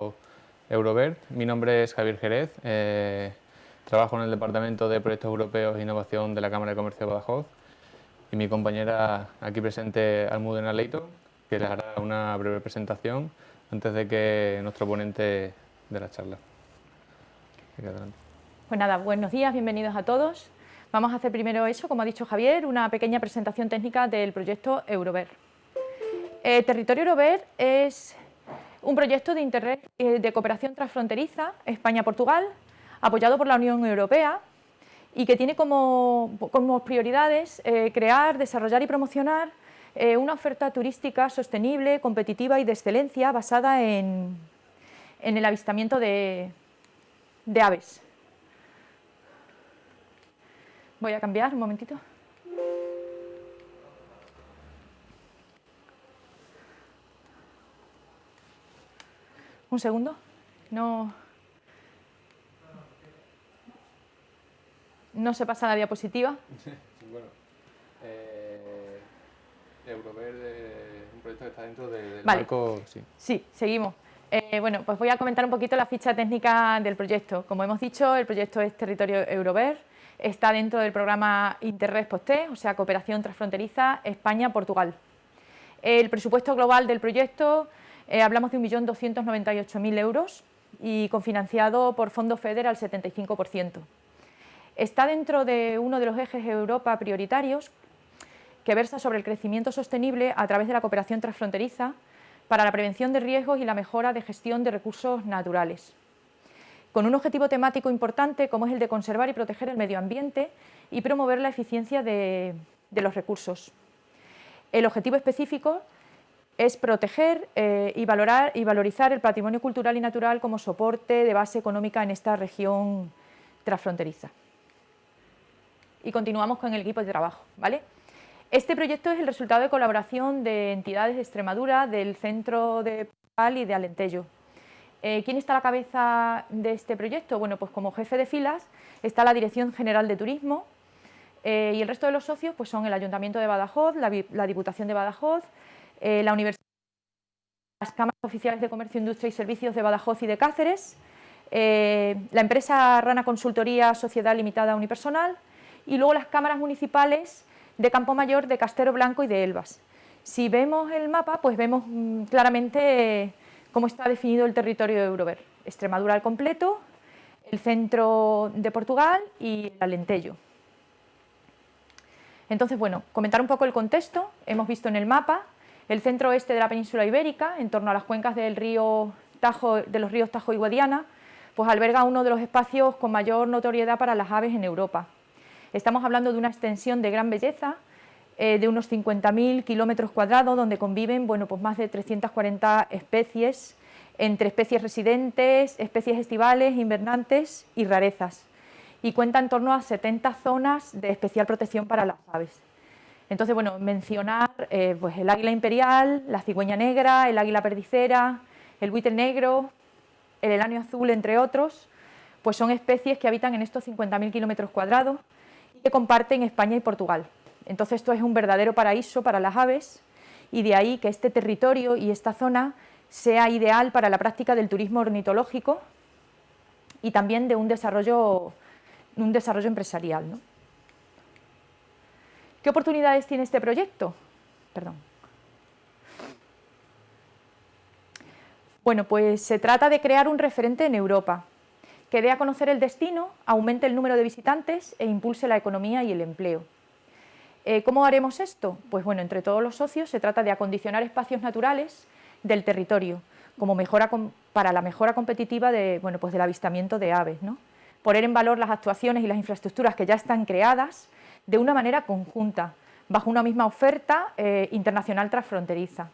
proyecto Eurovert. Mi nombre es Javier Jerez, trabajo en el Departamento de Proyectos Europeos e Innovación de la Cámara de Comercio de Badajoz, y mi compañera aquí presente, Almudena Leito, que les hará una breve presentación antes de que nuestro ponente de la charla. Pues nada, buenos días, bienvenidos a todos. Vamos a hacer primero eso, como ha dicho Javier, una pequeña presentación técnica del proyecto Eurovert. Territorio Eurovert es un proyecto de Interreg de cooperación transfronteriza España-Portugal, apoyado por la Unión Europea y que tiene como prioridades crear, desarrollar y promocionar una oferta turística sostenible, competitiva y de excelencia basada en el avistamiento de aves. Voy a cambiar un momentito. Un segundo. No se pasa la diapositiva. Bueno, Eurovert es un proyecto que está dentro del Vale. marco... Sí, seguimos. Bueno, pues voy a comentar un poquito la ficha técnica del proyecto. Como hemos dicho, el proyecto es Territorio Eurovert, está dentro del programa Interreg POSTE, o sea, Cooperación Transfronteriza España-Portugal. El presupuesto global del proyecto, hablamos de 1.298.000 euros y cofinanciado por Fondo FEDER al 75%. Está dentro de uno de los ejes Europa prioritarios que versa sobre el crecimiento sostenible a través de la cooperación transfronteriza para la prevención de riesgos y la mejora de gestión de recursos naturales, con un objetivo temático importante como es el de conservar y proteger el medio ambiente y promover la eficiencia de los recursos. El objetivo específico es proteger y valorizar el patrimonio cultural y natural como soporte de base económica en esta región transfronteriza. Y continuamos con el equipo de trabajo, ¿vale? Este proyecto es el resultado de colaboración de entidades de Extremadura, del Centro de Portugal y de Alentejo. ¿Quién está a la cabeza de este proyecto? Bueno, pues como jefe de filas está la Dirección General de Turismo y el resto de los socios pues son el Ayuntamiento de Badajoz, la Diputación de Badajoz, la Universidad, las Cámaras Oficiales de Comercio, Industria y Servicios de Badajoz y de Cáceres, la empresa Rana Consultoría Sociedad Limitada Unipersonal y luego las cámaras municipales de Campomayor, de Castero Blanco y de Elvas. Si vemos el mapa, pues vemos claramente cómo está definido el territorio de Eurovert. Extremadura al completo, el centro de Portugal y el Alentejo. Entonces, bueno, comentar un poco el contexto. Hemos visto en el mapa el centro oeste de la península ibérica, en torno a las cuencas del río Tajo, de los ríos Tajo y Guadiana, pues alberga uno de los espacios con mayor notoriedad para las aves en Europa. Estamos hablando de una extensión de gran belleza, de unos 50.000 kilómetros cuadrados, donde conviven bueno, pues más de 340 especies, entre especies residentes, especies estivales, invernantes y rarezas. Y cuenta en torno a 70 zonas de especial protección para las aves. Entonces, bueno, mencionar pues el águila imperial, la cigüeña negra, el águila perdicera, el buitre negro, el elanio azul, entre otros, pues son especies que habitan en estos 50.000 kilómetros cuadrados y que comparten España y Portugal. Entonces esto es un verdadero paraíso para las aves y de ahí que este territorio y esta zona sea ideal para la práctica del turismo ornitológico y también de un desarrollo empresarial, ¿no? ¿Qué oportunidades tiene este proyecto? Bueno, pues se trata de crear un referente en Europa que dé a conocer el destino, aumente el número de visitantes e impulse la economía y el empleo. ¿Cómo haremos esto? Pues bueno, entre todos los socios se trata de acondicionar espacios naturales del territorio como para la mejora competitiva bueno, pues del avistamiento de aves, ¿no? Poner en valor las actuaciones y las infraestructuras que ya están creadas de una manera conjunta, bajo una misma oferta internacional transfronteriza.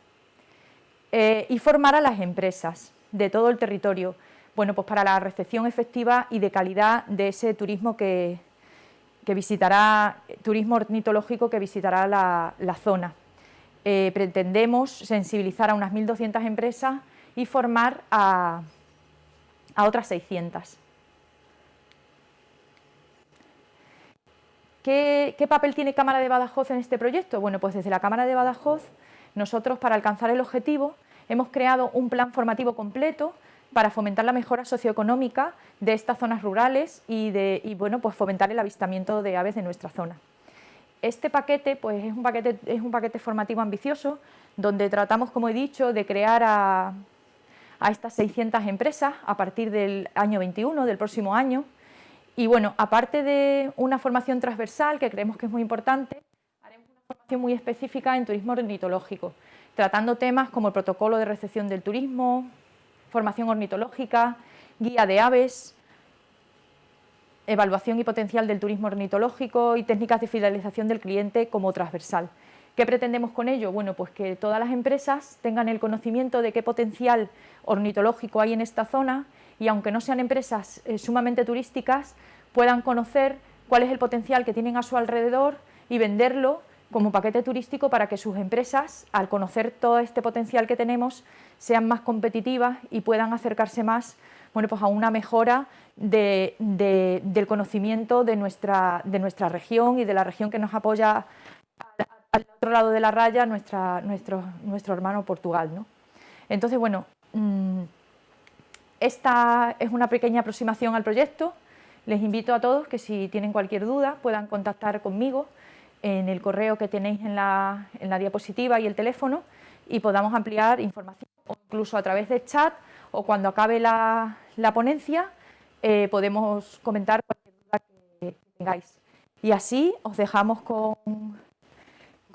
Y formar a las empresas de todo el territorio, bueno, pues para la recepción efectiva y de calidad de ese turismo que visitará, turismo ornitológico que visitará la zona. Pretendemos sensibilizar a unas 1.200 empresas y formar a otras 600. ¿Qué papel tiene Cámara de Badajoz en este proyecto? Bueno, pues desde la Cámara de Badajoz nosotros, para alcanzar el objetivo, hemos creado un plan formativo completo para fomentar la mejora socioeconómica de estas zonas rurales y bueno, pues fomentar el avistamiento de aves de nuestra zona. Este paquete, pues es un paquete formativo ambicioso, donde tratamos, como he dicho, de crear a estas 600 empresas a partir del año 21, del próximo año. Y bueno, aparte de una formación transversal, que creemos que es muy importante, haremos una formación muy específica en turismo ornitológico, tratando temas como el protocolo de recepción del turismo, formación ornitológica, guía de aves, evaluación y potencial del turismo ornitológico y técnicas de fidelización del cliente como transversal. ¿Qué pretendemos con ello? Bueno, pues que todas las empresas tengan el conocimiento de qué potencial ornitológico hay en esta zona y, aunque no sean empresas sumamente turísticas, puedan conocer cuál es el potencial que tienen a su alrededor y venderlo como paquete turístico para que sus empresas, al conocer todo este potencial que tenemos, sean más competitivas y puedan acercarse más, bueno, pues a una mejora del conocimiento de nuestra región y de la región que nos apoya al otro lado de la raya, nuestro hermano Portugal, ¿no? Entonces, bueno, esta es una pequeña aproximación al proyecto. Les invito a todos que, si tienen cualquier duda, puedan contactar conmigo en el correo que tenéis en la diapositiva y el teléfono, y podamos ampliar información, o incluso a través de chat, o cuando acabe la ponencia podemos comentar cualquier duda que tengáis. Y así os dejamos con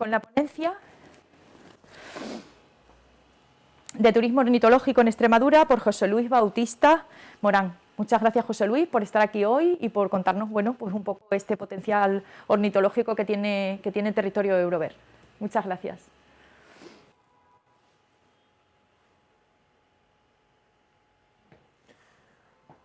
la ponencia de turismo ornitológico en Extremadura por José Luis Bautista Morán. Muchas gracias, José Luis, por estar aquí hoy y por contarnos, bueno, pues un poco este potencial ornitológico que tiene el territorio Eurover. Muchas gracias.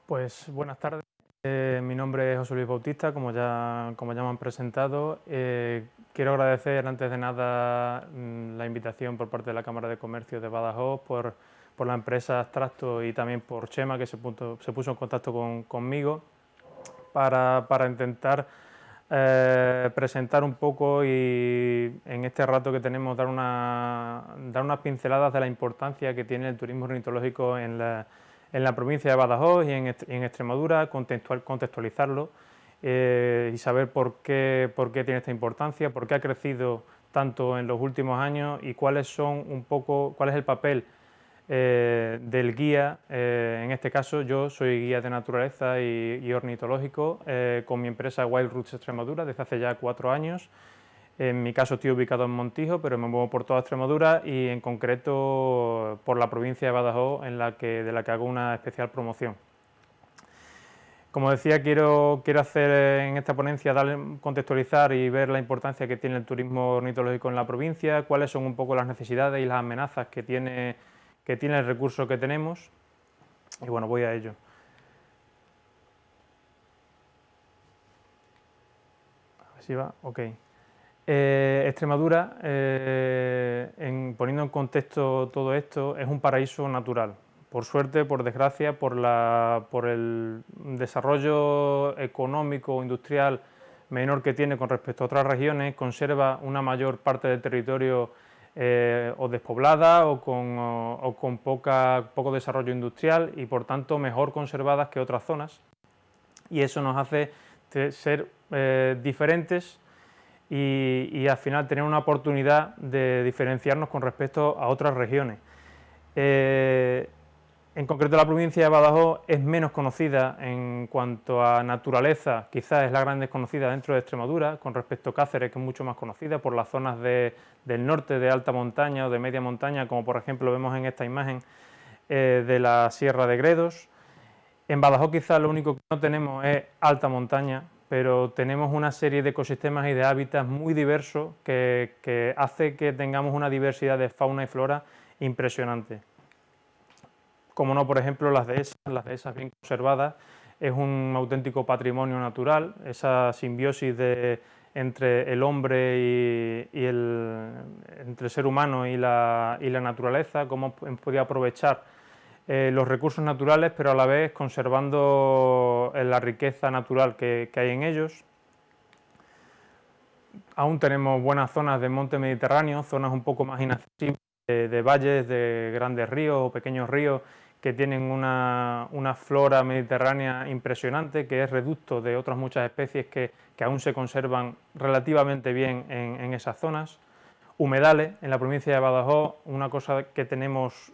Pues buenas tardes. Mi nombre es José Luis Bautista, como ya me han presentado. Quiero agradecer antes de nada la invitación por parte de la Cámara de Comercio de Badajoz, por la empresa Abstracto y también por Chema, que se puso en contacto conmigo para intentar presentar un poco y en este rato que tenemos dar unas pinceladas de la importancia que tiene el turismo ornitológico en la provincia de Badajoz y en Extremadura, contextualizarlo y saber por qué tiene esta importancia, por qué ha crecido tanto en los últimos años y cuál es el papel del guía. En este caso yo soy guía de naturaleza y ornitológico con mi empresa Wild Roots Extremadura desde hace ya 4 años. En mi caso estoy ubicado en Montijo, pero me muevo por toda Extremadura y en concreto por la provincia de Badajoz, de la que hago una especial promoción. Como decía, quiero hacer en esta ponencia contextualizar y ver la importancia que tiene el turismo ornitológico en la provincia, cuáles son un poco las necesidades y las amenazas que tiene el recurso que tenemos, y bueno, voy a ello. A ver si va, ok. Extremadura, poniendo en contexto todo esto, es un paraíso natural. Por suerte, por desgracia, por el desarrollo económico o industrial menor que tiene con respecto a otras regiones, conserva una mayor parte del territorio o despoblada o con poco desarrollo industrial y por tanto mejor conservadas que otras zonas, y eso nos hace ser diferentes y al final tener una oportunidad de diferenciarnos con respecto a otras regiones. En concreto, la provincia de Badajoz es menos conocida en cuanto a naturaleza, quizás es la gran desconocida dentro de Extremadura, con respecto a Cáceres, que es mucho más conocida por las zonas del norte de alta montaña o de media montaña, como por ejemplo vemos en esta imagen de la Sierra de Gredos. En Badajoz quizás lo único que no tenemos es alta montaña, pero tenemos una serie de ecosistemas y de hábitats muy diversos que hace que tengamos una diversidad de fauna y flora impresionante. Como no, por ejemplo, las dehesas bien conservadas es un auténtico patrimonio natural, esa simbiosis entre el hombre entre el ser humano y la naturaleza, cómo podía aprovechar los recursos naturales, pero a la vez conservando la riqueza natural que hay en ellos. Aún tenemos buenas zonas de monte mediterráneo, zonas un poco más inaccesibles, de valles, de grandes ríos o pequeños ríos, que tienen una flora mediterránea impresionante, que es reducto de otras muchas especies que aún se conservan relativamente bien en esas zonas. Humedales, en la provincia de Badajoz, una cosa que tenemos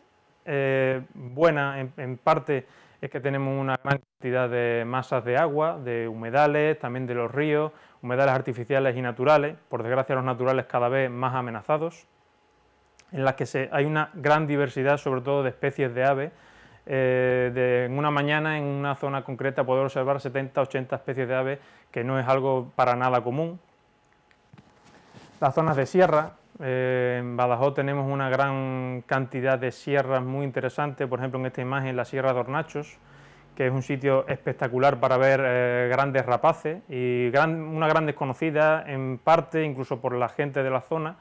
buena en parte es que tenemos una gran cantidad de masas de agua, de humedales, también de los ríos, humedales artificiales y naturales, por desgracia los naturales cada vez más amenazados, en las que hay una gran diversidad, sobre todo de especies de aves. En una mañana, en una zona concreta, poder observar 70-80 especies de aves, que no es algo para nada común. Las zonas de sierra, en Badajoz tenemos una gran cantidad de sierras muy interesantes, por ejemplo en esta imagen la Sierra de Hornachos, que es un sitio espectacular para ver grandes rapaces y una gran desconocida en parte incluso por la gente de la zona,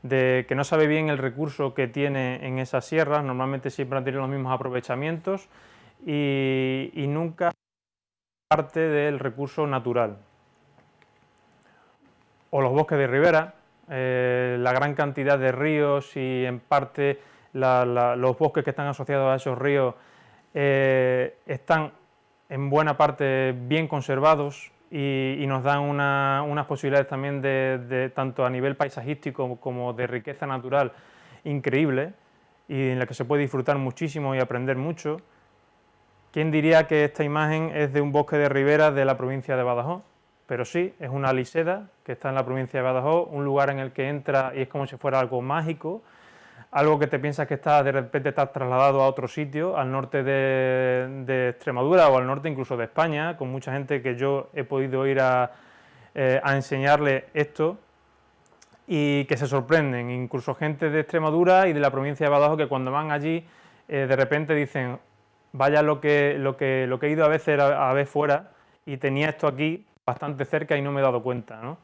de que no sabe bien el recurso que tiene en esas sierras. Normalmente siempre han tenido los mismos aprovechamientos y nunca parte del recurso natural. O los bosques de ribera, la gran cantidad de ríos y en parte los bosques que están asociados a esos ríos están en buena parte bien conservados y nos dan unas posibilidades también de tanto a nivel paisajístico como de riqueza natural increíble, y en la que se puede disfrutar muchísimo y aprender mucho. ¿Quién diría que esta imagen es de un bosque de ribera de la provincia de Badajoz? Pero sí, es una aliseda que está en la provincia de Badajoz, un lugar en el que entra y es como si fuera algo mágico, algo que te piensas que de repente estás trasladado a otro sitio, al norte de Extremadura o al norte incluso de España, con mucha gente que yo he podido ir a enseñarle esto y que se sorprenden, incluso gente de Extremadura y de la provincia de Badajoz, que cuando van allí de repente dicen, vaya lo que he ido a veces a ver fuera y tenía esto aquí bastante cerca y no me he dado cuenta, ¿no?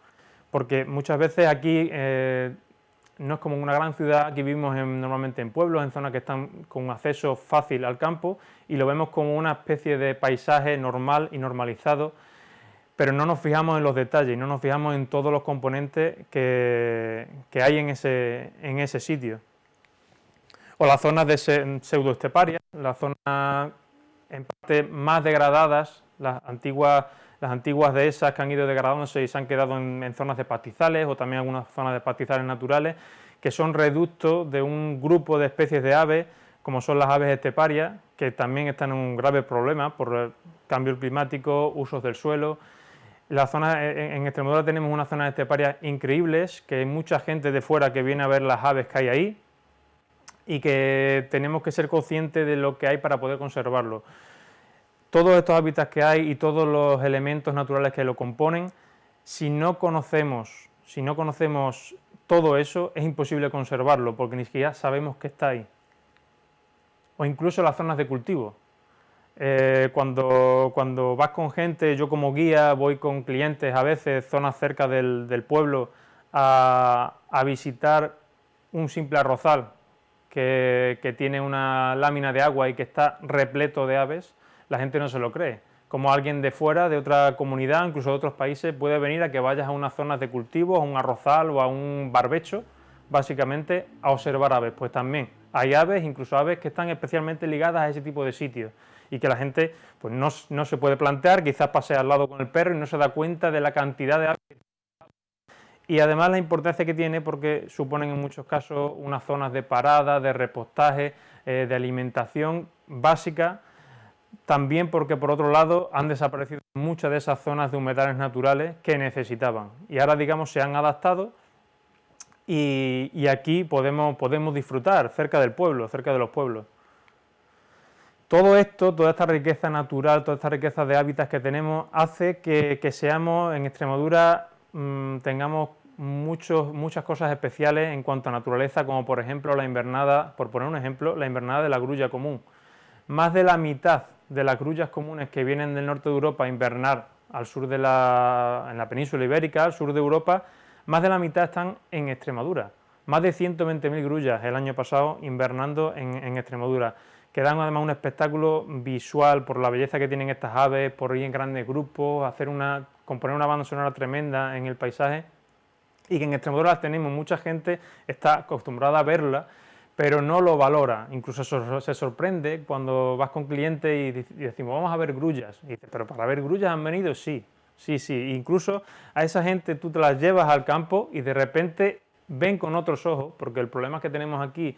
Porque muchas veces aquí no es como una gran ciudad, aquí vivimos normalmente en pueblos, en zonas que están con acceso fácil al campo y lo vemos como una especie de paisaje normal y normalizado, pero no nos fijamos en los detalles, no nos fijamos en todos los componentes que hay en ese sitio. O las zonas de pseudoesteparia, las zonas en parte más degradadas, las antiguas dehesas que han ido degradándose y se han quedado en zonas de pastizales o también algunas zonas de pastizales naturales, que son reductos de un grupo de especies de aves, como son las aves esteparias, que también están en un grave problema por el cambio climático, usos del suelo. En Extremadura tenemos unas zonas esteparias increíbles, que hay mucha gente de fuera que viene a ver las aves que hay ahí y que tenemos que ser conscientes de lo que hay para poder conservarlo. Todos estos hábitats que hay y todos los elementos naturales que lo componen, si no conocemos todo eso, es imposible conservarlo, porque ni siquiera sabemos que está ahí. O incluso las zonas de cultivo. Cuando vas con gente, yo como guía voy con clientes a veces, zonas cerca del pueblo, a visitar un simple arrozal que tiene una lámina de agua y que está repleto de aves, la gente no se lo cree. Como alguien de fuera, de otra comunidad, incluso de otros países, puede venir a que vayas a unas zonas de cultivo, a un arrozal o a un barbecho, básicamente a observar aves. Pues también hay aves, incluso aves que están especialmente ligadas a ese tipo de sitios y que la gente pues no se puede plantear, quizás pase al lado con el perro y no se da cuenta de la cantidad de aves. Y además la importancia que tiene porque suponen en muchos casos unas zonas de parada, de repostaje, de alimentación básica. También porque, por otro lado, han desaparecido muchas de esas zonas de humedales naturales que necesitaban. Y ahora, digamos, se han adaptado y aquí podemos disfrutar cerca del pueblo, cerca de los pueblos. Todo esto, toda esta riqueza natural, toda esta riqueza de hábitats que tenemos, hace que seamos, en Extremadura, tengamos muchas cosas especiales en cuanto a naturaleza, como por ejemplo la invernada, por poner un ejemplo, la invernada de la grulla común. Más de la mitad de las grullas comunes que vienen del norte de Europa a invernar al sur en la península ibérica, al sur de Europa, más de la mitad están en Extremadura. Más de 120.000 grullas el año pasado invernando en Extremadura, que dan además un espectáculo visual por la belleza que tienen estas aves, por ir en grandes grupos, componer una banda sonora tremenda en el paisaje, y que en Extremadura las tenemos, mucha gente está acostumbrada a verla, pero no lo valora. Incluso se sorprende cuando vas con clientes y decimos, vamos a ver grullas. Y dice, pero para ver grullas han venido, sí. Incluso a esa gente tú te las llevas al campo y de repente ven con otros ojos, porque el problema que tenemos aquí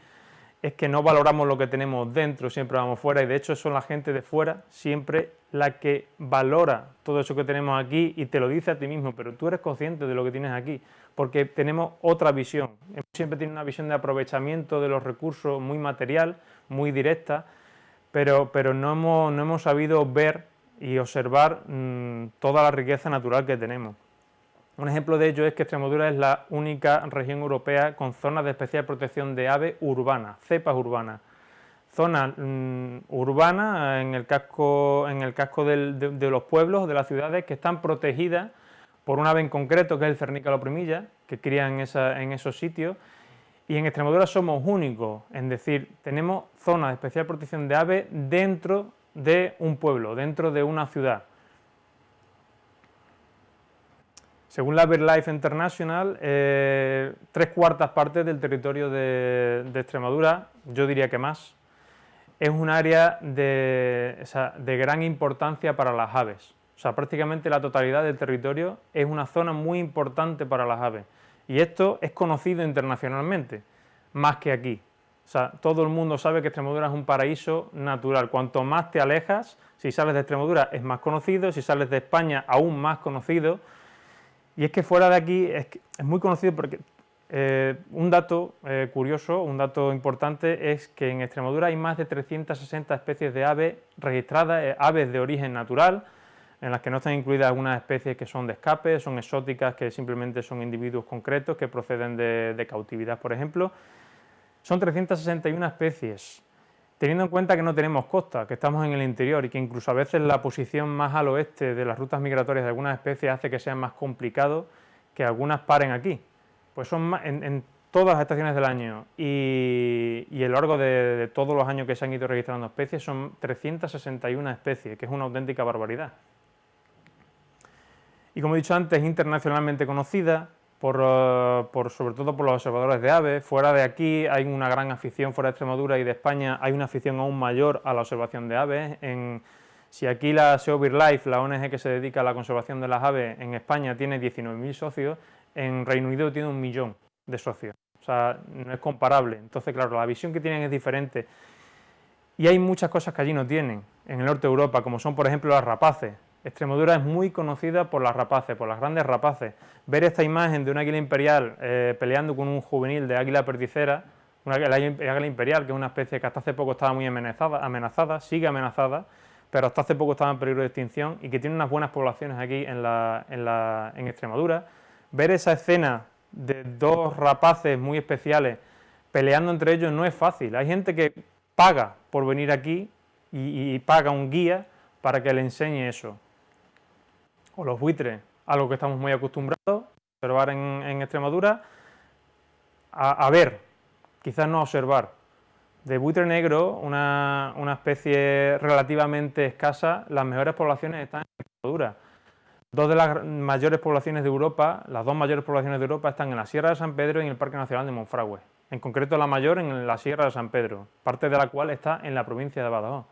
es que no valoramos lo que tenemos dentro, siempre vamos fuera, y de hecho son la gente de fuera siempre la que valora todo eso que tenemos aquí y te lo dice a ti mismo, pero tú eres consciente de lo que tienes aquí, porque tenemos otra visión. Siempre tiene una visión de aprovechamiento de los recursos muy material, muy directa, pero no hemos sabido ver y observar toda la riqueza natural que tenemos. Un ejemplo de ello es que Extremadura es la única región europea con zonas de especial protección de aves urbanas, cepas urbanas. Zonas urbanas en el casco de los pueblos, de las ciudades, que están protegidas por un ave en concreto, que es el cernícalo primilla, que cría en esos sitios. Y en Extremadura somos únicos, en decir, tenemos zonas de especial protección de aves dentro de un pueblo, dentro de una ciudad. Según la BirdLife International, 3/4 partes del territorio de Extremadura, yo diría que más, es un área de gran importancia para las aves. O sea, prácticamente la totalidad del territorio es una zona muy importante para las aves. Y esto es conocido internacionalmente, más que aquí. O sea, todo el mundo sabe que Extremadura es un paraíso natural. Cuanto más te alejas, si sales de Extremadura es más conocido, si sales de España aún más conocido. Y es que fuera de aquí es muy conocido porque un dato curioso, un dato importante es que en Extremadura hay más de 360 especies de aves registradas, aves de origen natural, en las que no están incluidas algunas especies que son de escape, son exóticas, que simplemente son individuos concretos que proceden de cautividad, por ejemplo. Son 361 especies. Teniendo en cuenta que no tenemos costa, que estamos en el interior y que incluso a veces la posición más al oeste de las rutas migratorias de algunas especies hace que sea más complicado que algunas paren aquí. Pues son más, en todas las estaciones del año y a lo largo de todos los años que se han ido registrando especies son 361 especies, que es una auténtica barbaridad. Y como he dicho antes, es internacionalmente conocida, sobre todo por los observadores de aves. Fuera de aquí hay una gran afición, fuera de Extremadura y de España hay una afición aún mayor a la observación de aves. Si aquí la SEO BirdLife, la ONG que se dedica a la conservación de las aves en España, tiene 19.000 socios, en Reino Unido tiene 1 millón de socios. O sea, no es comparable. Entonces, claro, la visión que tienen es diferente. Y hay muchas cosas que allí no tienen, en el norte de Europa, como son, por ejemplo, las rapaces. Extremadura es muy conocida por las rapaces, por las grandes rapaces. Ver esta imagen de un águila imperial peleando con un juvenil de águila perdicera, el águila imperial, que es una especie que hasta hace poco estaba muy amenazada, sigue amenazada, pero hasta hace poco estaba en peligro de extinción y que tiene unas buenas poblaciones aquí en Extremadura. Ver esa escena de dos rapaces muy especiales peleando entre ellos no es fácil. Hay gente que paga por venir aquí y paga un guía para que le enseñe eso. O los buitres, algo que estamos muy acostumbrados a observar en Extremadura, a ver, quizás no a observar. De buitre negro, una especie relativamente escasa, las mejores poblaciones están en Extremadura. Dos de las mayores poblaciones de Europa, las dos mayores poblaciones de Europa están en la Sierra de San Pedro y en el Parque Nacional de Monfragüe. En concreto la mayor en la Sierra de San Pedro, parte de la cual está en la provincia de Badajoz.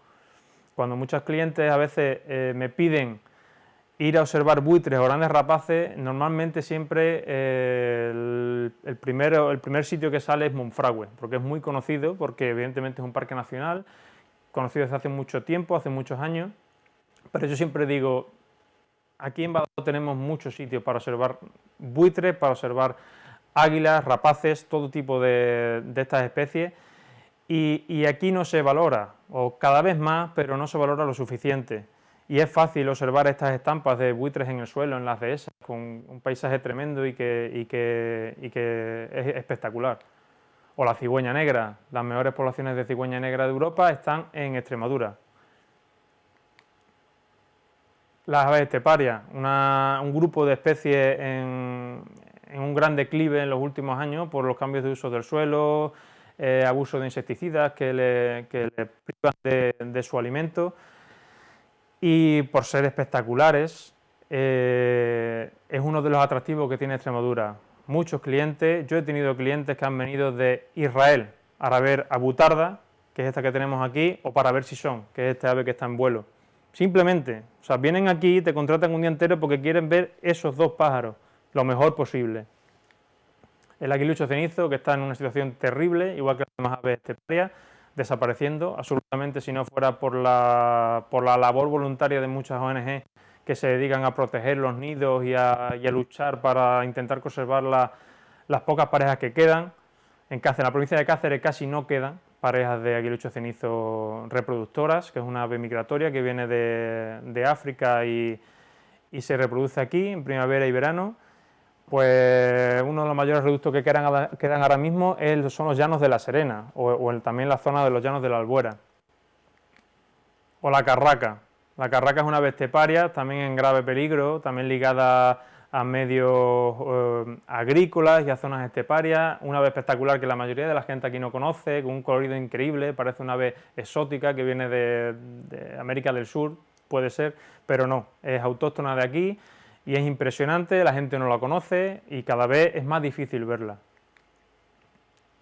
Cuando muchos clientes a veces me piden ir a observar buitres o grandes rapaces, normalmente siempre el primer sitio que sale es Monfragüe, porque es muy conocido, porque evidentemente es un parque nacional, conocido desde hace mucho tiempo, hace muchos años, pero yo siempre digo, aquí en Badajoz tenemos muchos sitios para observar buitres, para observar águilas, rapaces, todo tipo de estas especies, y aquí no se valora, o cada vez más, pero no se valora lo suficiente. Y es fácil observar estas estampas de buitres en el suelo, en las dehesas, con un paisaje tremendo y que es espectacular. O la cigüeña negra, las mejores poblaciones de cigüeña negra de Europa están en Extremadura. Las aves esteparias, un grupo de especies en un gran declive en los últimos años por los cambios de uso del suelo, abuso de insecticidas que le privan de su alimento, y por ser espectaculares es uno de los atractivos que tiene Extremadura. Muchos clientes, yo he tenido clientes que han venido de Israel para ver a butarda, que es esta que tenemos aquí, o para ver sisón, que es este ave que está en vuelo. Simplemente, o sea, vienen aquí y te contratan un día entero porque quieren ver esos dos pájaros lo mejor posible. El aguilucho cenizo, que está en una situación terrible, igual que las demás aves esteparias, desapareciendo, absolutamente, si no fuera por la labor voluntaria de muchas ONG que se dedican a proteger los nidos y a luchar para intentar conservar las pocas parejas que quedan. En la provincia de Cáceres casi no quedan parejas de aguilucho cenizo reproductoras, que es una ave migratoria que viene de África y se reproduce aquí en primavera y verano. Pues uno de los mayores reductos que quedan ahora mismo son los llanos de La Serena, o también la zona de los llanos de la Albuera. O la carraca. La carraca es una ave esteparia, también en grave peligro, también ligada a medios agrícolas y a zonas esteparias. Una ave espectacular que la mayoría de la gente aquí no conoce, con un colorido increíble, parece una ave exótica que viene de América del Sur, puede ser, pero no, es autóctona de aquí. Y es impresionante, la gente no la conoce y cada vez es más difícil verla.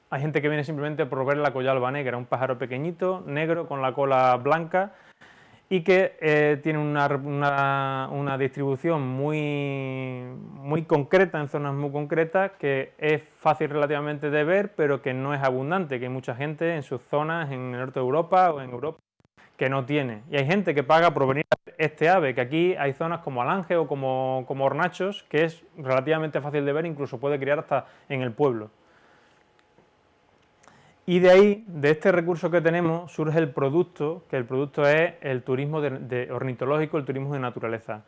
Hay gente que viene simplemente por ver la collalba negra, un pájaro pequeñito, negro, con la cola blanca y que tiene una distribución muy concreta, en zonas muy concretas, que es fácil relativamente de ver, pero que no es abundante, que hay mucha gente en sus zonas, en el norte de Europa o en Europa, que no tiene. Y hay gente que paga por venir a ver este ave, que aquí hay zonas como Alange o como Hornachos, que es relativamente fácil de ver, incluso puede criar hasta en el pueblo. Y de ahí, de este recurso que tenemos, surge el producto, que el producto es el turismo ornitológico, el turismo de naturaleza.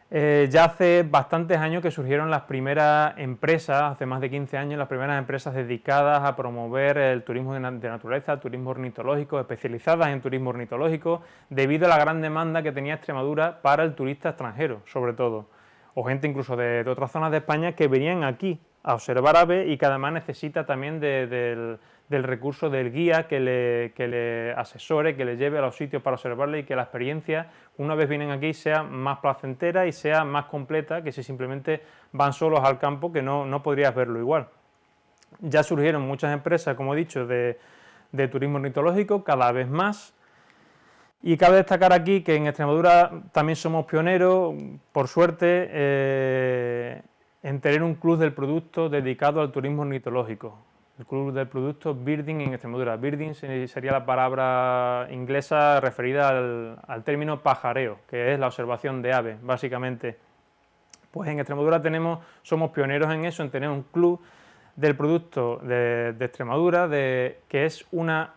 Ya hace bastantes años que surgieron las primeras empresas, hace más de 15 años, las primeras empresas dedicadas a promover el turismo de naturaleza, el turismo ornitológico, especializadas en turismo ornitológico, debido a la gran demanda que tenía Extremadura para el turista extranjero, sobre todo, o gente incluso de otras zonas de España que venían aquí a observar aves y que además necesita también del recurso del guía que le asesore, que le lleve a los sitios para observarle y que la experiencia, una vez vienen aquí, sea más placentera y sea más completa que si simplemente van solos al campo, que no podrías verlo igual. Ya surgieron muchas empresas, como he dicho, de turismo ornitológico, cada vez más. Y cabe destacar aquí que en Extremadura también somos pioneros, por suerte, en tener un club del producto dedicado al turismo ornitológico. El club del producto Birding en Extremadura. Birding sería la palabra inglesa referida al término pajareo, que es la observación de aves, básicamente. Pues en Extremadura somos pioneros en eso, en tener un club del producto de Extremadura, que es una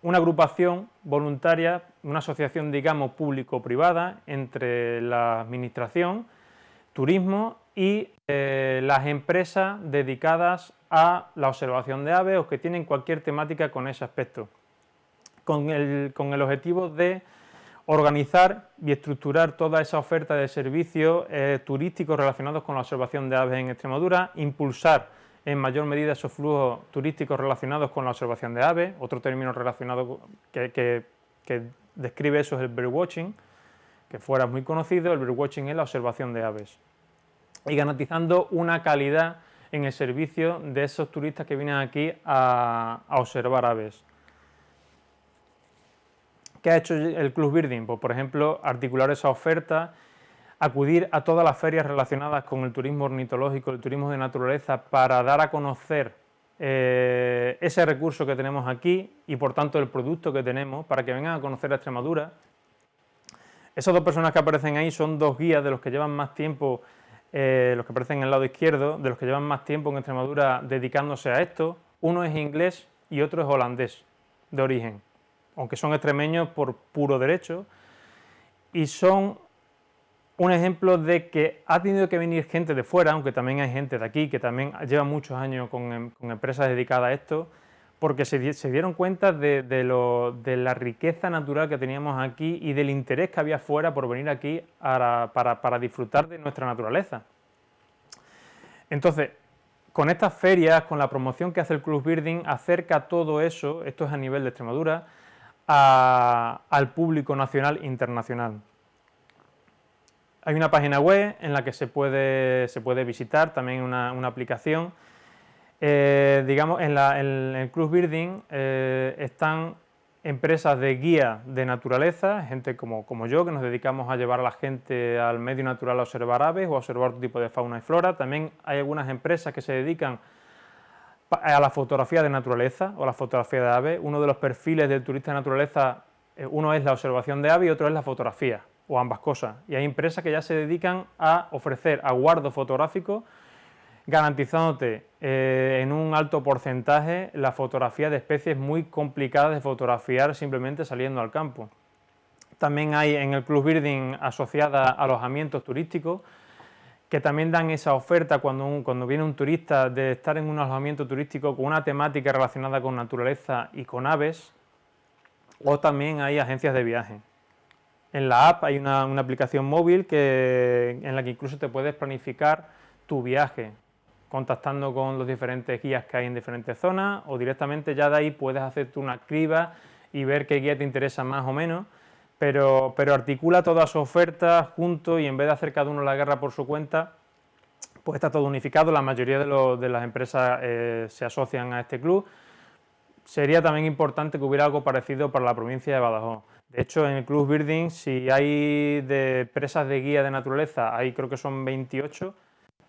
agrupación voluntaria, una asociación, digamos, público-privada entre la administración, turismo y las empresas dedicadas a la observación de aves o que tienen cualquier temática con ese aspecto, con el objetivo de organizar y estructurar toda esa oferta de servicios turísticos relacionados con la observación de aves en Extremadura, impulsar en mayor medida esos flujos turísticos relacionados con la observación de aves. Otro término relacionado que describe eso es el birdwatching, que fuera muy conocido. El birdwatching es la observación de aves, y garantizando una calidad en el servicio de esos turistas que vienen aquí a observar aves. ¿Qué ha hecho el Club Birding? Pues, por ejemplo, articular esa oferta, acudir a todas las ferias relacionadas con el turismo ornitológico, el turismo de naturaleza, para dar a conocer ese recurso que tenemos aquí y, por tanto, el producto que tenemos, para que vengan a conocer a Extremadura. Esas dos personas que aparecen ahí son dos guías de los que llevan más tiempo, los que aparecen en el lado izquierdo, de los que llevan más tiempo en Extremadura dedicándose a esto. Uno es inglés y otro es holandés de origen, aunque son extremeños por puro derecho, y son un ejemplo de que ha tenido que venir gente de fuera, aunque también hay gente de aquí que también lleva muchos años con empresas dedicadas a esto, porque se dieron cuenta de la riqueza natural que teníamos aquí y del interés que había fuera por venir aquí para disfrutar de nuestra naturaleza. Entonces, con estas ferias, con la promoción que hace el Club Birding, acerca todo eso, esto es a nivel de Extremadura, al público nacional e internacional. Hay una página web en la que se puede visitar, también una aplicación, Digamos, en el Club Birding están empresas de guía de naturaleza, gente como yo, que nos dedicamos a llevar a la gente al medio natural a observar aves o a observar otro tipo de fauna y flora. También hay algunas empresas que se dedican a la fotografía de naturaleza o la fotografía de aves. Uno de los perfiles del turista de naturaleza, uno es la observación de aves y otro es la fotografía, o ambas cosas. Y hay empresas que ya se dedican a ofrecer aguardo fotográfico, garantizándote en un alto porcentaje la fotografía de especies muy complicadas de fotografiar simplemente saliendo al campo. También hay en el Club Birding asociada alojamientos turísticos que también dan esa oferta cuando viene un turista de estar en un alojamiento turístico con una temática relacionada con naturaleza y con aves, o también hay agencias de viaje. En la app hay una aplicación móvil en la que incluso te puedes planificar tu viaje, contactando con los diferentes guías que hay en diferentes zonas, o directamente ya de ahí puedes hacerte una criba y ver qué guía te interesa más o menos, pero articula toda su oferta junto y en vez de hacer cada uno la guerra por su cuenta, pues está todo unificado. La mayoría de las empresas se asocian a este club. Sería también importante que hubiera algo parecido para la provincia de Badajoz. De hecho, en el Club Birding, si hay de empresas de guía de naturaleza, hay creo que son 28,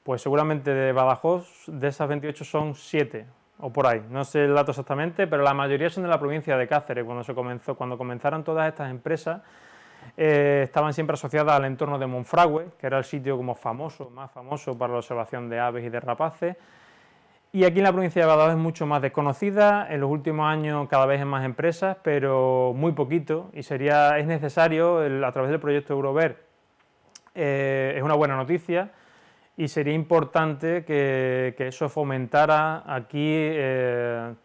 pues seguramente de Badajoz, de esas 28 son 7 o por ahí, no sé el dato exactamente, pero la mayoría son de la provincia de Cáceres. Cuando comenzaron todas estas empresas, estaban siempre asociadas al entorno de Monfragüe, que era el sitio como más famoso para la observación de aves y de rapaces. Y aquí en la provincia de Badajoz es mucho más desconocida. En los últimos años cada vez hay más empresas, pero muy poquito, y es necesario, a través del proyecto Eurover, es una buena noticia, y sería importante que eso fomentara aquí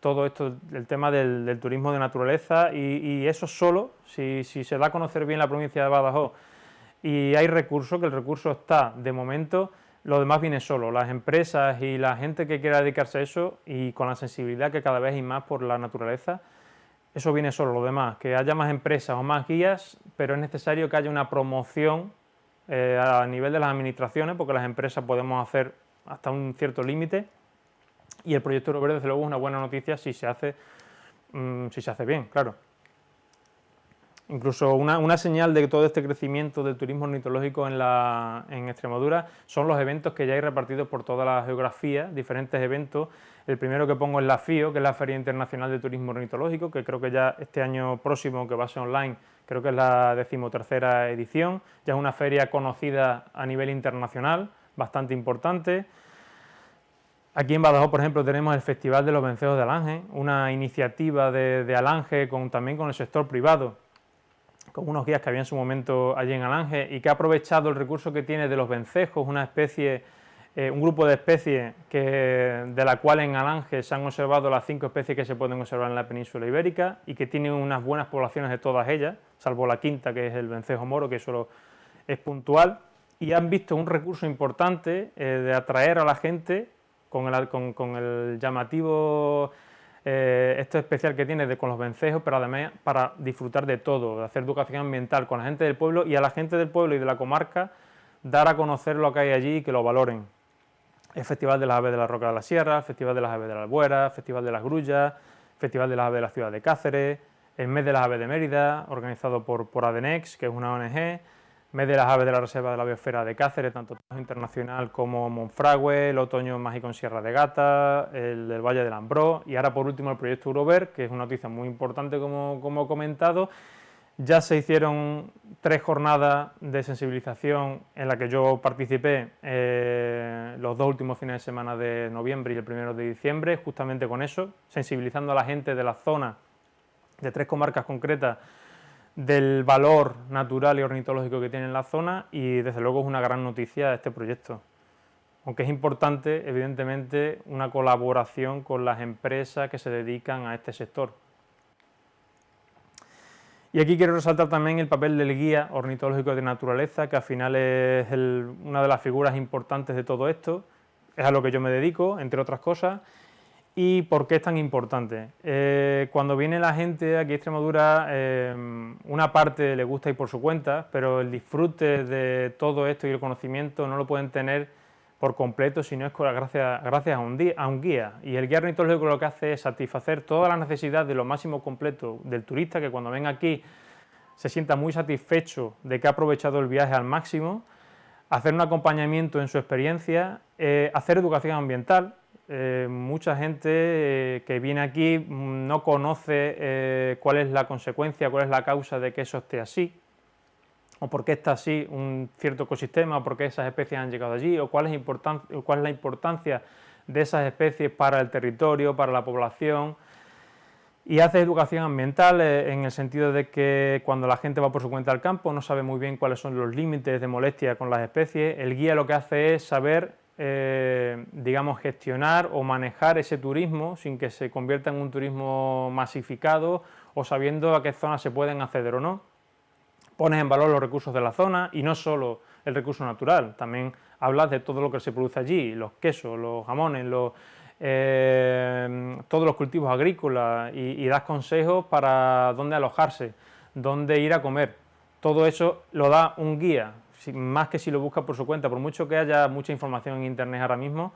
todo esto, el tema del turismo de naturaleza, y eso solo, si se da a conocer bien la provincia de Badajoz y hay recursos, que el recurso está de momento, lo demás viene solo. Las empresas y la gente que quiera dedicarse a eso, y con la sensibilidad que cada vez hay más por la naturaleza, eso viene solo. Lo demás, que haya más empresas o más guías, pero es necesario que haya una promoción a nivel de las administraciones, porque las empresas podemos hacer hasta un cierto límite, y el proyecto Eurover desde luego es una buena noticia si se hace bien, claro. Incluso una señal de todo este crecimiento del turismo ornitológico en Extremadura son los eventos que ya hay repartidos por toda la geografía, diferentes eventos. El primero que pongo es la FIO, que es la Feria Internacional de Turismo Ornitológico, que creo que ya este año próximo, que va a ser online, creo que es la 13ª edición. Ya es una feria conocida a nivel internacional, bastante importante. Aquí en Badajoz, por ejemplo, tenemos el Festival de los Vencejos de Alange, una iniciativa de Alange también con el sector privado, con unos guías que había en su momento allí en Alange, y que ha aprovechado el recurso que tiene de los vencejos, una especie, un grupo de especies de la cual en Alange se han observado las 5 especies que se pueden observar en la península ibérica, y que tiene unas buenas poblaciones de todas ellas, salvo la quinta, que es el vencejo moro, que solo es puntual, y han visto un recurso importante de atraer a la gente con el llamativo esto especial que tiene con los vencejos, pero además para disfrutar de todo, de hacer educación ambiental con la gente del pueblo, y a la gente del pueblo y de la comarca dar a conocer lo que hay allí y que lo valoren. El Festival de las Aves de la Roca de la Sierra, el Festival de las Aves de la Albuera, el Festival de las Grullas, el Festival de las Aves de la Ciudad de Cáceres, el Mes de las Aves de Mérida, organizado por ADENEX, que es una ONG, Mes de las Aves de la Reserva de la Biosfera de Cáceres, tanto internacional como Monfragüe, el Otoño Mágico en Sierra de Gata, el del Valle del Ambrós, y ahora por último el proyecto Eurover, que es una noticia muy importante como he comentado. Ya se hicieron 3 jornadas de sensibilización en la que yo participé los 2 últimos fines de semana de noviembre y el 1 de diciembre, justamente con eso, sensibilizando a la gente de la zona, de 3 comarcas concretas, del valor natural y ornitológico que tiene en la zona, y desde luego es una gran noticia este proyecto. Aunque es importante, evidentemente, una colaboración con las empresas que se dedican a este sector. Y aquí quiero resaltar también el papel del guía ornitológico de naturaleza, que al final es una de las figuras importantes de todo esto. Es a lo que yo me dedico, entre otras cosas. ¿Y por qué es tan importante? Cuando viene la gente aquí a Extremadura, una parte le gusta ir por su cuenta, pero el disfrute de todo esto y el conocimiento no lo pueden tener por completo si no es gracias a un guía. Y el guía ornitológico lo que hace es satisfacer todas las necesidades de lo máximo completo del turista, que cuando venga aquí se sienta muy satisfecho de que ha aprovechado el viaje al máximo, hacer un acompañamiento en su experiencia, hacer educación ambiental. Mucha gente que viene aquí no conoce cuál es la consecuencia, cuál es la causa de que eso esté así, o por qué está así un cierto ecosistema, o por qué esas especies han llegado allí, o cuál es la importancia de esas especies para el territorio, para la población. Y hace educación ambiental en el sentido de que cuando la gente va por su cuenta al campo no sabe muy bien cuáles son los límites de molestia con las especies. El guía lo que hace es saber, digamos, gestionar o manejar ese turismo sin que se convierta en un turismo masificado, o sabiendo a qué zonas se pueden acceder o no. Pones en valor los recursos de la zona, y no solo el recurso natural, también hablas de todo lo que se produce allí, los quesos, los jamones, todos los cultivos agrícolas, y das consejos para dónde alojarse, dónde ir a comer. Todo eso lo da un guía, más que si lo busca por su cuenta. Por mucho que haya mucha información en internet ahora mismo,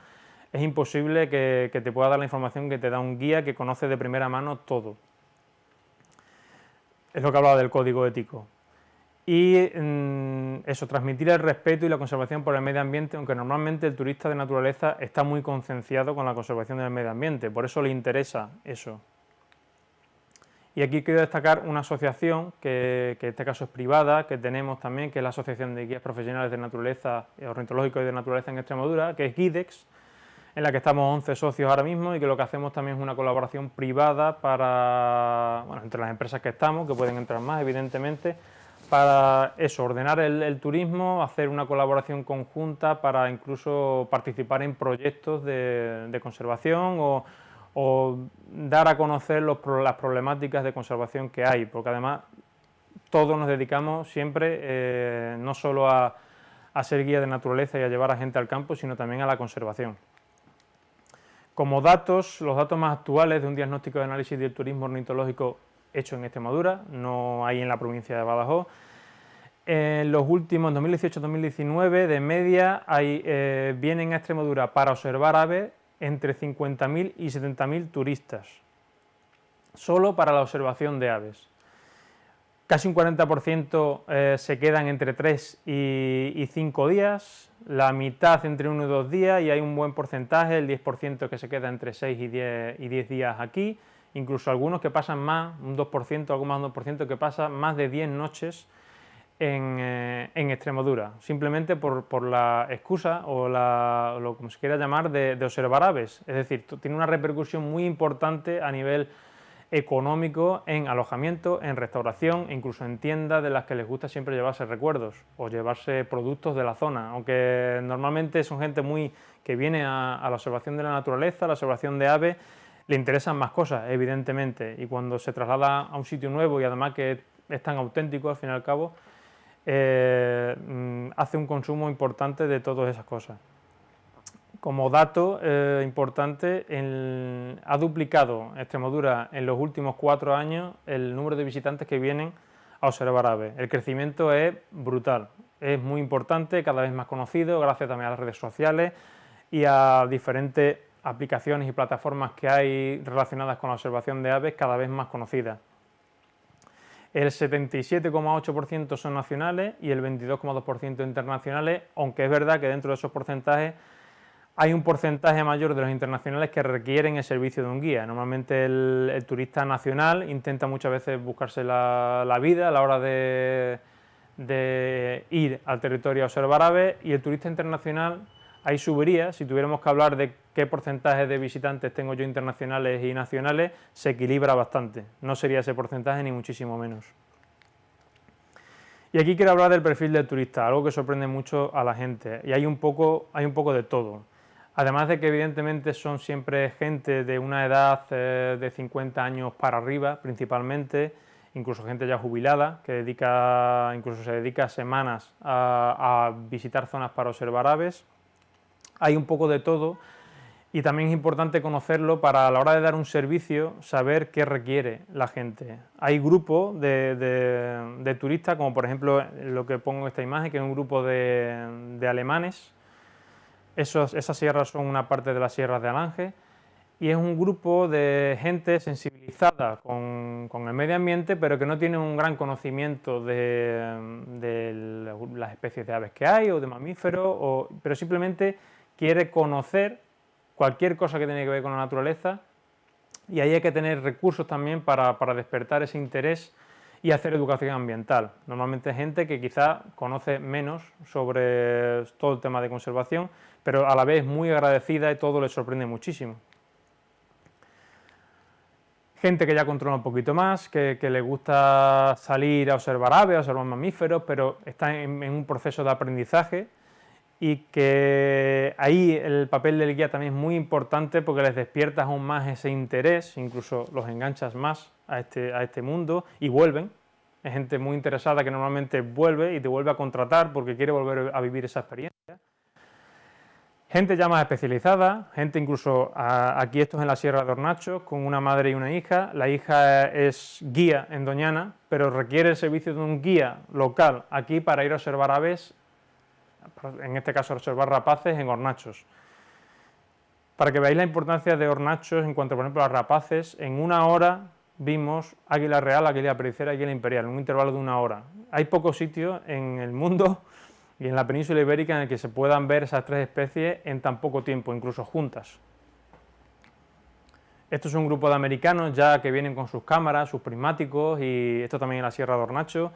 es imposible que te pueda dar la información que te da un guía que conoce de primera mano todo. Es lo que hablaba del código ético. Y eso, transmitir el respeto y la conservación por el medio ambiente, aunque normalmente el turista de naturaleza está muy concienciado con la conservación del medio ambiente, por eso le interesa eso. Y aquí quiero destacar una asociación que en este caso es privada, que tenemos también, que es la Asociación de Guías Profesionales de Naturaleza, Ornitológicos y de Naturaleza en Extremadura, que es GUIDEX, en la que estamos 11 socios ahora mismo, y que lo que hacemos también es una colaboración privada para, bueno, entre las empresas que estamos, que pueden entrar más evidentemente, para eso, ordenar el turismo, hacer una colaboración conjunta para incluso participar en proyectos de conservación, o dar a conocer las problemáticas de conservación que hay, porque además todos nos dedicamos siempre no solo a ser guía de naturaleza y a llevar a gente al campo, sino también a la conservación. Como datos, los datos más actuales de un diagnóstico de análisis del turismo ornitológico hecho en Extremadura, no hay en la provincia de Badajoz. En los últimos, 2018-2019, de media, vienen a Extremadura para observar aves entre 50.000 y 70.000 turistas, solo para la observación de aves. Casi un 40% se quedan entre 3 y 5 días, la mitad entre 1 y 2 días, y hay un buen porcentaje, el 10% que se queda entre 6 y 10 días aquí, incluso algunos que pasan más, un 2%, algo más de un 2%, que pasa más de 10 noches en Extremadura, simplemente por la excusa o lo como se quiera llamar de observar aves. Es decir, tiene una repercusión muy importante a nivel económico en alojamiento, en restauración e incluso en tiendas de las que les gusta siempre llevarse recuerdos o llevarse productos de la zona, aunque normalmente son gente que viene a la observación de la naturaleza, a la observación de aves, le interesan más cosas, evidentemente, y cuando se traslada a un sitio nuevo y además que es tan auténtico al fin y al cabo, hace un consumo importante de todas esas cosas. Como dato importante, ha duplicado Extremadura en los últimos 4 años el número de visitantes que vienen a observar aves. El crecimiento es brutal, es muy importante, cada vez más conocido, gracias también a las redes sociales y a diferentes aplicaciones y plataformas que hay relacionadas con la observación de aves, cada vez más conocidas. El 77,8% son nacionales y el 22,2% internacionales, aunque es verdad que dentro de esos porcentajes hay un porcentaje mayor de los internacionales que requieren el servicio de un guía. Normalmente el turista nacional intenta muchas veces buscarse la vida a la hora de ir al territorio a observar aves, y el turista internacional ahí subiría. Si tuviéramos que hablar de qué porcentaje de visitantes tengo yo internacionales y nacionales, se equilibra bastante. No sería ese porcentaje ni muchísimo menos. Y aquí quiero hablar del perfil del turista, algo que sorprende mucho a la gente, y hay un poco de todo. Además de que evidentemente son siempre gente de una edad de 50 años para arriba, principalmente, incluso gente ya jubilada, que incluso se dedica semanas a visitar zonas para observar aves. Hay un poco de todo, y también es importante conocerlo para, a la hora de dar un servicio, saber qué requiere la gente. Hay grupos de turistas, como por ejemplo lo que pongo en esta imagen, que es un grupo de alemanes, Esas sierras son una parte de las sierras de Alange y es un grupo de gente sensibilizada con el medio ambiente, pero que no tiene un gran conocimiento de las especies de aves que hay o de mamíferos, pero simplemente quiere conocer cualquier cosa que tiene que ver con la naturaleza, y ahí hay que tener recursos también para despertar ese interés y hacer educación ambiental. Normalmente gente que quizá conoce menos sobre todo el tema de conservación, pero a la vez muy agradecida y todo le sorprende muchísimo. Gente que ya controla un poquito más, que le gusta salir a observar aves, a observar mamíferos, pero está en un proceso de aprendizaje, y que ahí el papel del guía también es muy importante porque les despiertas aún más ese interés, incluso los enganchas más a este mundo y vuelven. Es gente muy interesada que normalmente vuelve y te vuelve a contratar porque quiere volver a vivir esa experiencia. Gente ya más especializada, gente incluso, aquí esto es en la Sierra de Hornachos, con una madre y una hija. La hija es guía en Doñana, pero requiere el servicio de un guía local aquí para ir a observar aves, en este caso observar rapaces en Hornachos. Para que veáis la importancia de Hornachos en cuanto, por ejemplo, a rapaces, en 1 hora vimos águila real, águila pericera y águila imperial, en un intervalo de 1 hora. Hay pocos sitios en el mundo y en la península ibérica en el que se puedan ver esas 3 especies en tan poco tiempo, incluso juntas. Esto es un grupo de americanos ya que vienen con sus cámaras, sus prismáticos, y esto también en la Sierra de Hornachos,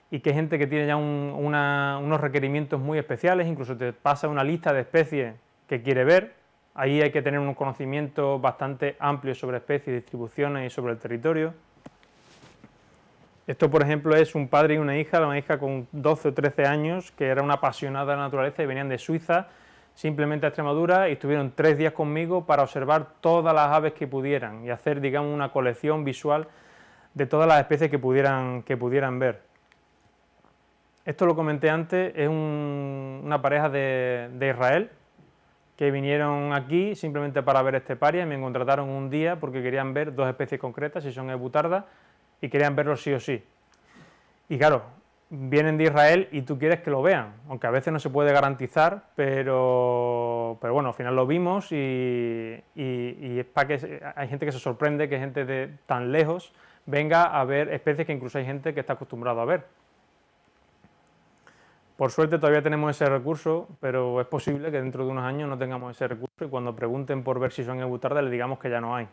y que hay gente que tiene ya unos requerimientos muy especiales, incluso te pasa una lista de especies que quiere ver. Ahí hay que tener un conocimiento bastante amplio sobre especies, distribuciones y sobre el territorio. Esto, por ejemplo, es un padre y una hija con 12 o 13 años, que era una apasionada de la naturaleza y venían de Suiza simplemente a Extremadura y estuvieron 3 días conmigo para observar todas las aves que pudieran y hacer, digamos, una colección visual de todas las especies que pudieran ver. Esto lo comenté antes, es una pareja de Israel que vinieron aquí simplemente para ver esteparia y me contrataron un día porque querían ver 2 especies concretas, si son ebutardas, y querían verlo sí o sí. Y claro, vienen de Israel y tú quieres que lo vean, aunque a veces no se puede garantizar, pero bueno, al final lo vimos y es para que hay gente que se sorprende que gente de tan lejos venga a ver especies que incluso hay gente que está acostumbrado a ver. Por suerte todavía tenemos ese recurso, pero es posible que dentro de unos años no tengamos ese recurso y cuando pregunten por ver si son ebutardas le digamos que ya no hay.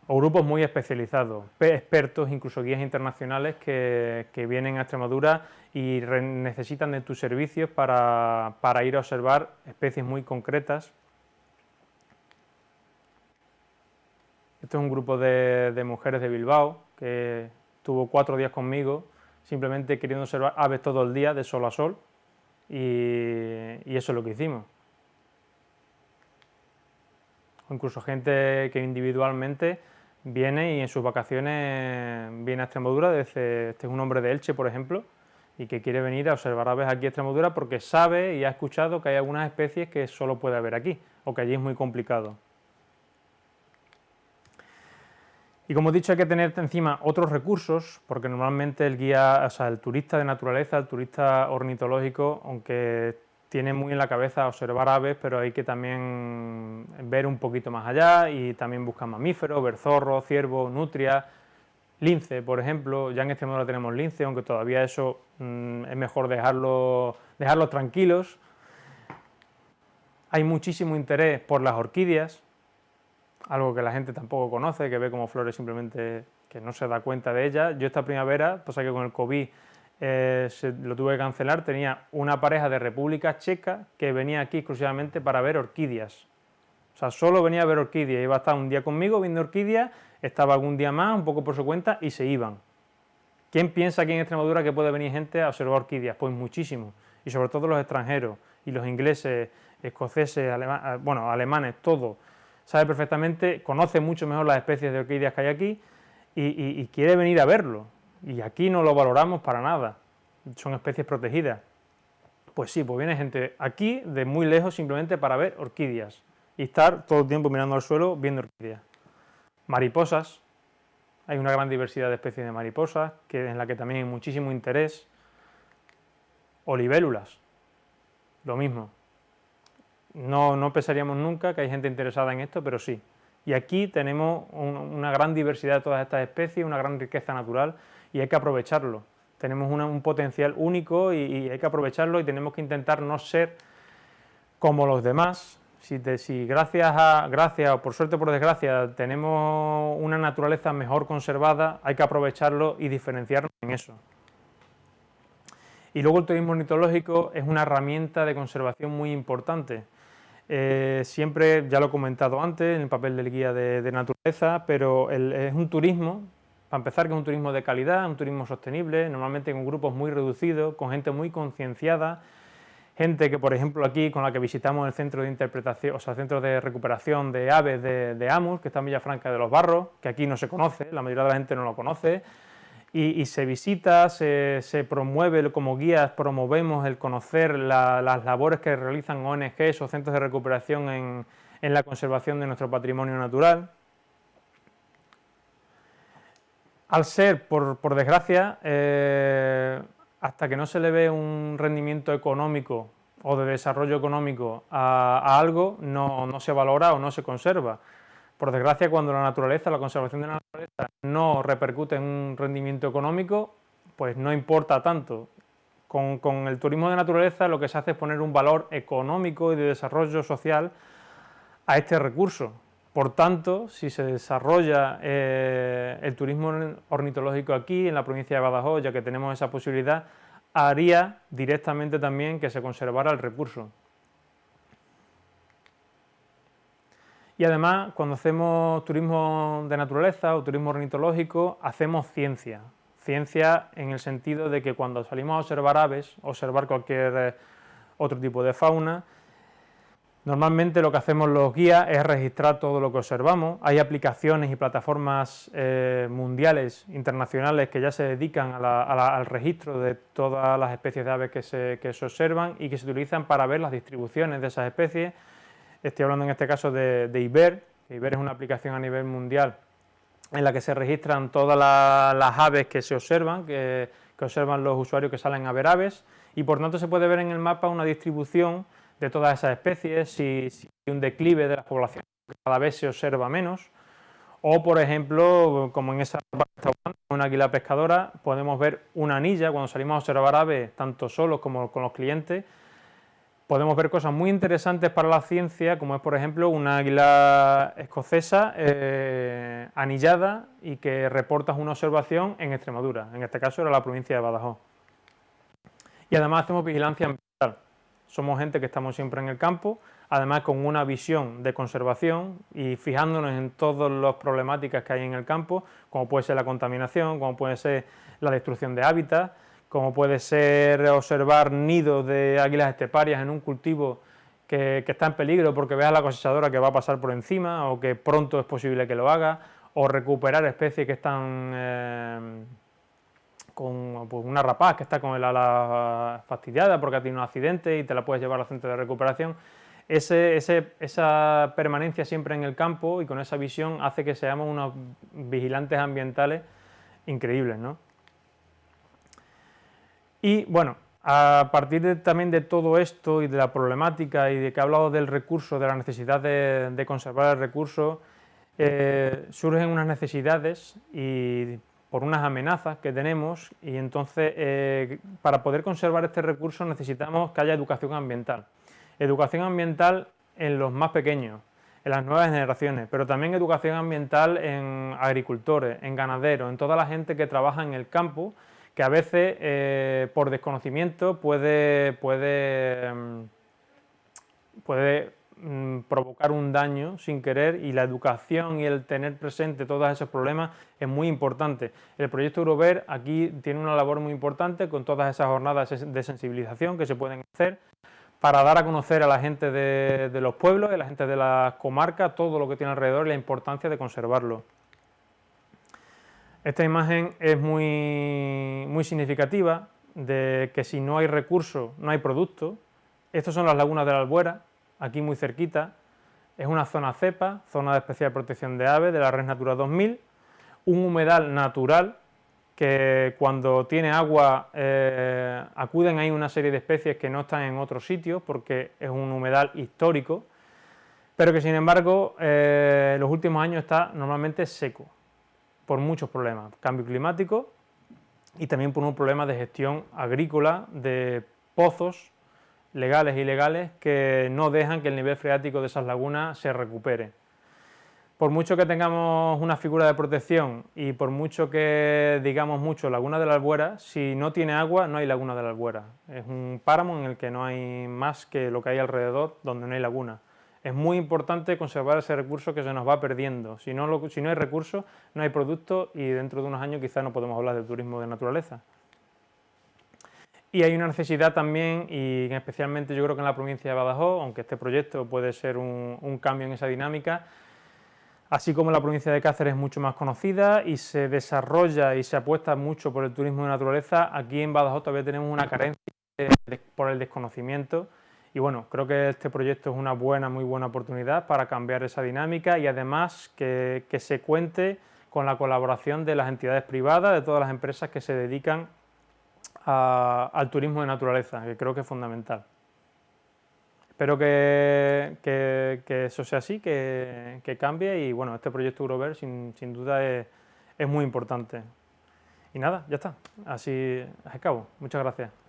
O grupos muy especializados, expertos, incluso guías internacionales que vienen a Extremadura y necesitan de tus servicios para ir a observar especies muy concretas. Este es un grupo de mujeres de Bilbao que estuvo 4 días conmigo, simplemente queriendo observar aves todo el día, de sol a sol, y eso es lo que hicimos. O incluso gente que individualmente viene y en sus vacaciones viene a Extremadura, este es un hombre de Elche, por ejemplo, y que quiere venir a observar aves aquí a Extremadura porque sabe y ha escuchado que hay algunas especies que solo puede haber aquí, o que allí es muy complicado. Y como he dicho, hay que tener encima otros recursos, porque normalmente el guía, o sea, el turista de naturaleza, el turista ornitológico, aunque tiene muy en la cabeza observar aves, pero hay que también ver un poquito más allá y también buscar mamíferos, ver zorros, ciervos, nutrias, lince, por ejemplo. Ya en Extremadura tenemos lince, aunque todavía eso es mejor dejarlos tranquilos. Hay muchísimo interés por las orquídeas, algo que la gente tampoco conoce, que ve como flores simplemente que no se da cuenta de ellas. Yo esta primavera, pasa que con el COVID lo tuve que cancelar, tenía una pareja de República Checa que venía aquí exclusivamente para ver orquídeas. O sea, solo venía a ver orquídeas, iba a estar un día conmigo viendo orquídeas, estaba algún día más, un poco por su cuenta y se iban. ¿Quién piensa aquí en Extremadura que puede venir gente a observar orquídeas? Pues muchísimo, y sobre todo los extranjeros, y los ingleses, escoceses, alemanes, todo. Sabe perfectamente, conoce mucho mejor las especies de orquídeas que hay aquí y quiere venir a verlo. Y aquí no lo valoramos para nada, son especies protegidas. Pues sí, pues viene gente aquí de muy lejos simplemente para ver orquídeas y estar todo el tiempo mirando al suelo viendo orquídeas. Mariposas, hay una gran diversidad de especies de mariposas en la que también hay muchísimo interés. O libélulas, lo mismo. no pensaríamos nunca que hay gente interesada en esto, pero sí. Y aquí tenemos una gran diversidad de todas estas especies, una gran riqueza natural y hay que aprovecharlo. Tenemos un potencial único y hay que aprovecharlo y tenemos que intentar no ser como los demás. Si gracias o por suerte o por desgracia tenemos una naturaleza mejor conservada, hay que aprovecharlo y diferenciarnos en eso. Y luego el turismo ornitológico es una herramienta de conservación muy importante. Siempre, ya lo he comentado antes, en el papel del guía de naturaleza, pero es un turismo, para empezar, que es un turismo de calidad, un turismo sostenible, normalmente con grupos muy reducidos, con gente muy concienciada, gente que, por ejemplo, aquí con la que visitamos el centro de interpretación, o sea, el centro de recuperación de aves de Amus, que está en Villafranca de los Barros, que aquí no se conoce, la mayoría de la gente no lo conoce, y se visita, se promueve, como guías promovemos el conocer las labores que realizan ONGs o centros de recuperación en la conservación de nuestro patrimonio natural. Al ser, por desgracia, hasta que no se le ve un rendimiento económico o de desarrollo económico a algo, no se valora o no se conserva. Por desgracia, cuando la conservación de la naturaleza no repercute en un rendimiento económico, pues no importa tanto. Con el turismo de naturaleza lo que se hace es poner un valor económico y de desarrollo social a este recurso. Por tanto, si se desarrolla el turismo ornitológico aquí, en la provincia de Badajoz, ya que tenemos esa posibilidad, haría directamente también que se conservara el recurso. Y además, cuando hacemos turismo de naturaleza o turismo ornitológico, hacemos ciencia. Ciencia en el sentido de que cuando salimos a observar aves, observar cualquier otro tipo de fauna, normalmente lo que hacemos los guías es registrar todo lo que observamos. Hay aplicaciones y plataformas mundiales, internacionales, que ya se dedican al registro de todas las especies de aves que se observan y que se utilizan para ver las distribuciones de esas especies. Estoy hablando en este caso de IBER. IBER es una aplicación a nivel mundial en la que se registran todas las aves que se observan, que observan los usuarios que salen a ver aves, y por tanto se puede ver en el mapa una distribución de todas esas especies, si hay un declive de las poblaciones, cada vez se observa menos, o por ejemplo, como en esa una águila pescadora, podemos ver una anilla cuando salimos a observar aves, tanto solos como con los clientes. Podemos ver cosas muy interesantes para la ciencia, como es por ejemplo una águila escocesa anillada y que reporta una observación en Extremadura, en este caso era la provincia de Badajoz. Y además hacemos vigilancia ambiental, somos gente que estamos siempre en el campo, además con una visión de conservación y fijándonos en todas las problemáticas que hay en el campo, como puede ser la contaminación, como puede ser la destrucción de hábitats, como puede ser observar nidos de águilas esteparias en un cultivo que está en peligro porque veas a la cosechadora que va a pasar por encima o que pronto es posible que lo haga, o recuperar especies que están con pues, una rapaz que está con el ala fastidiada porque ha tenido un accidente y te la puedes llevar al centro de recuperación. Esa permanencia siempre en el campo y con esa visión hace que seamos unos vigilantes ambientales increíbles, ¿no? Y bueno, a partir también de todo esto y de la problemática y de que he hablado del recurso, de la necesidad de conservar el recurso, surgen unas necesidades y por unas amenazas que tenemos y entonces para poder conservar este recurso necesitamos que haya educación ambiental. Educación ambiental en los más pequeños, en las nuevas generaciones, pero también educación ambiental en agricultores, en ganaderos, en toda la gente que trabaja en el campo, que a veces por desconocimiento puede provocar un daño sin querer, y la educación y el tener presente todos esos problemas es muy importante. El proyecto Eurover aquí tiene una labor muy importante con todas esas jornadas de sensibilización que se pueden hacer para dar a conocer a la gente de los pueblos, a la gente de las comarcas, todo lo que tiene alrededor y la importancia de conservarlo. Esta imagen es muy significativa de que si no hay recursos, no hay producto. Estas son las lagunas de la Albuera, aquí muy cerquita. Es una zona CEPA, zona de especial protección de aves, de la Red Natura 2000, un humedal natural que cuando tiene agua acuden ahí una serie de especies que no están en otros sitios porque es un humedal histórico, pero que sin embargo en los últimos años está normalmente seco por muchos problemas, cambio climático y también por un problema de gestión agrícola de pozos legales e ilegales que no dejan que el nivel freático de esas lagunas se recupere. Por mucho que tengamos una figura de protección y por mucho que digamos mucho Laguna de la Albuera, si no tiene agua no hay Laguna de la Albuera. Es un páramo en el que no hay más que lo que hay alrededor, donde no hay laguna. Es muy importante conservar ese recurso que se nos va perdiendo. Si no hay recursos, no hay productos y dentro de unos años quizás no podemos hablar de turismo de naturaleza. Y hay una necesidad también, y especialmente yo creo que en la provincia de Badajoz, aunque este proyecto puede ser un cambio en esa dinámica, así como la provincia de Cáceres es mucho más conocida y se desarrolla y se apuesta mucho por el turismo de naturaleza, aquí en Badajoz todavía tenemos una carencia por el desconocimiento y bueno, creo que este proyecto es una muy buena oportunidad para cambiar esa dinámica y además que se cuente con la colaboración de las entidades privadas, de todas las empresas que se dedican al turismo de naturaleza, que creo que es fundamental. Espero que eso sea así, que cambie y bueno, este proyecto Eurovert sin duda es muy importante. Y nada, ya está, así acabo. Muchas gracias.